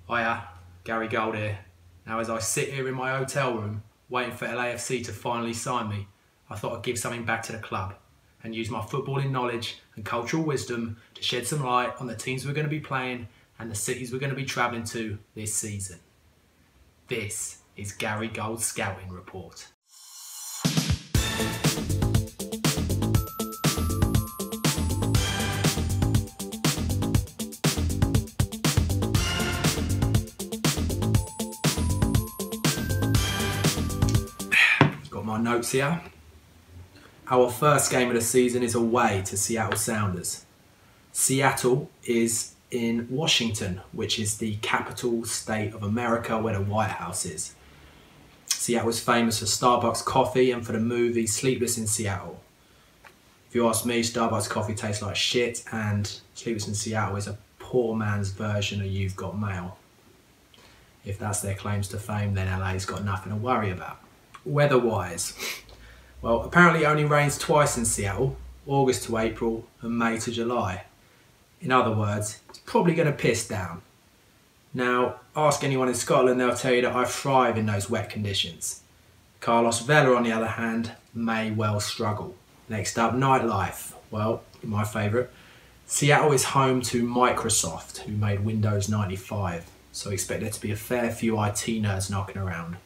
Hiya, Gary Gold here. Now as I sit here in my hotel room waiting for LAFC to finally sign me, I thought I'd give something back to the club and use my footballing knowledge and cultural wisdom to shed some light on the teams we're going to be playing and the cities we're going to be travelling to this season. This is Gary Gold's Scouting Report. My notes here. Our first game of the season is away to Seattle Sounders. Seattle is in Washington, which is the capital state of America where the White House is. Seattle is famous for Starbucks coffee and for the movie Sleepless in Seattle. If you ask me, Starbucks coffee tastes like shit and Sleepless in Seattle is a poor man's version of You've Got Mail. If that's their claims to fame, then LA's got nothing to worry about. Weather-wise, well, apparently it only rains twice in Seattle, August to April and May to July. In other words, it's probably going to piss down. Now, ask anyone in Scotland, they'll tell you that I thrive in those wet conditions. Carlos Vela, on the other hand, may well struggle. Next up, nightlife. Well, my favourite. Seattle is home to Microsoft, who made Windows 95, so expect there to be a fair few IT nerds knocking around.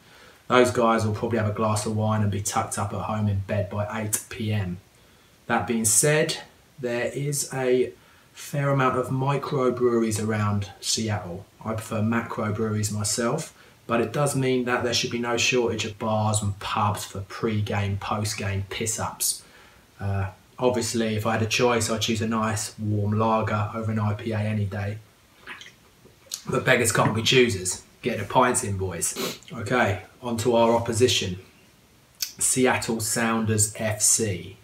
Those guys will probably have a glass of wine and be tucked up at home in bed by 8 PM. That being said, there is a fair amount of microbreweries around Seattle. I prefer macrobreweries myself, but it does mean that there should be no shortage of bars and pubs for pre-game, post-game piss-ups. Obviously, if I had a choice, I'd choose a nice warm lager over an IPA any day. But beggars can't be choosers. Get the pints in, boys. Okay, on to our opposition. Seattle Sounders FC.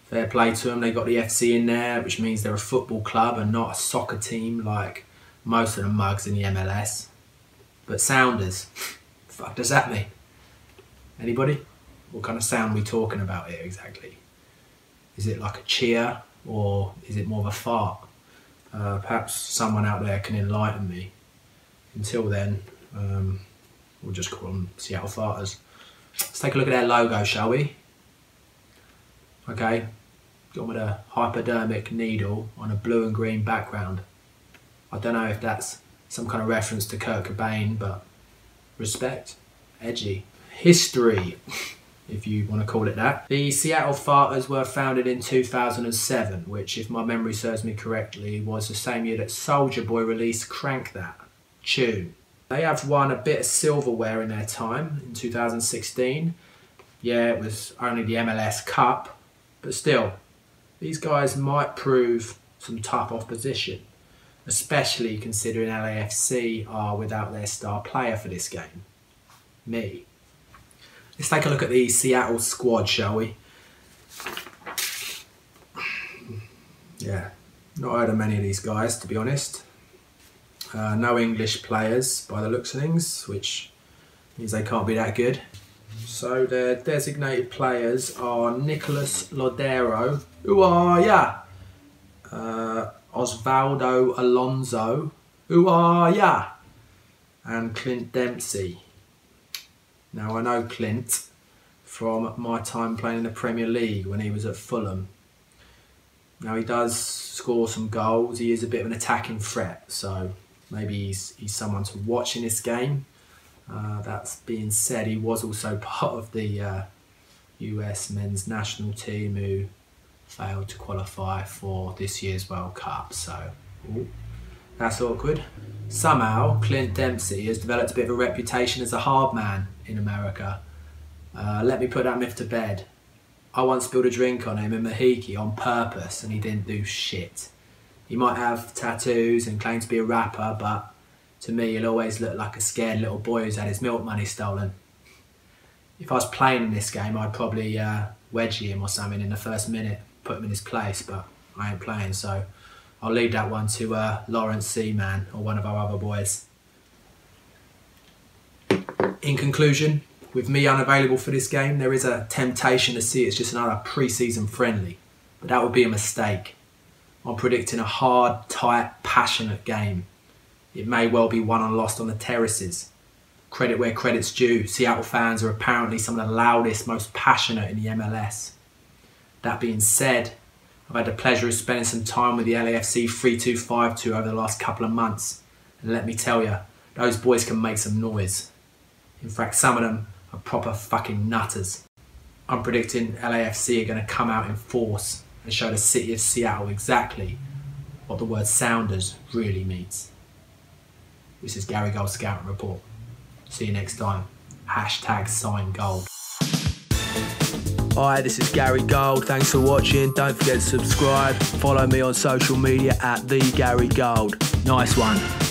Fair play to them, they got the FC in there, which means they're a football club and not a soccer team like most of the mugs in the MLS. But Sounders, fuck does that mean? Anybody? What kind of sound are we talking about here exactly? Is it like a cheer or is it more of a fart? Perhaps someone out there can enlighten me. Until then, we'll just call them Seattle Farters. Let's take a look at their logo, shall we? Okay, gone with a hypodermic needle on a blue and green background. I don't know if that's some kind of reference to Kurt Cobain, but respect, edgy. History, if you want to call it that. The Seattle Farters were founded in 2007, which, if my memory serves me correctly, was the same year that Soulja Boy released Crank That tune. They have won a bit of silverware in their time in 2016. Yeah, it was only the MLS Cup, but still, these guys might prove some tough opposition, especially considering LAFC are without their star player for this game, me. Let's take a look at the Seattle squad, shall we? Yeah, not heard of many of these guys, to be honest. No English players by the looks of things, which means they can't be that good. So their designated players are Nicholas Lodero, who are ya? Osvaldo Alonso, who are ya? And Clint Dempsey. Now I know Clint from my time playing in the Premier League when he was at Fulham. Now he does score some goals, he is a bit of an attacking threat, so maybe he's someone to watch in this game. That being said, he was also part of the US men's national team who failed to qualify for this year's World Cup, so that's awkward. Somehow, Clint Dempsey has developed a bit of a reputation as a hard man in America. Let me put that myth to bed. I once spilled a drink on him in Mahiki on purpose and he didn't do shit. He might have tattoos and claim to be a rapper, but to me he'll always look like a scared little boy who's had his milk money stolen. If I was playing in this game, I'd probably wedgie him or something in the first minute, put him in his place, but I ain't playing, so I'll leave that one to Lawrence Seaman or one of our other boys. In conclusion, with me unavailable for this game, there is a temptation to see it's just another pre-season friendly, but that would be a mistake. I'm predicting a hard, tight, passionate game. It may well be won and lost on the terraces. Credit where credit's due, Seattle fans are apparently some of the loudest, most passionate in the MLS. That being said, I've had the pleasure of spending some time with the LAFC 3252 over the last couple of months, and let me tell you, those boys can make some noise. In fact, some of them are proper fucking nutters. I'm predicting LAFC are going to come out in force and show the city of Seattle exactly what the word Sounders really means. This is Gary Gold Scouting Report. See you next time. #SignGold. Hi, this is Gary Gold. Thanks for watching. Don't forget to subscribe. Follow me on social media @TheGaryGold. Nice one.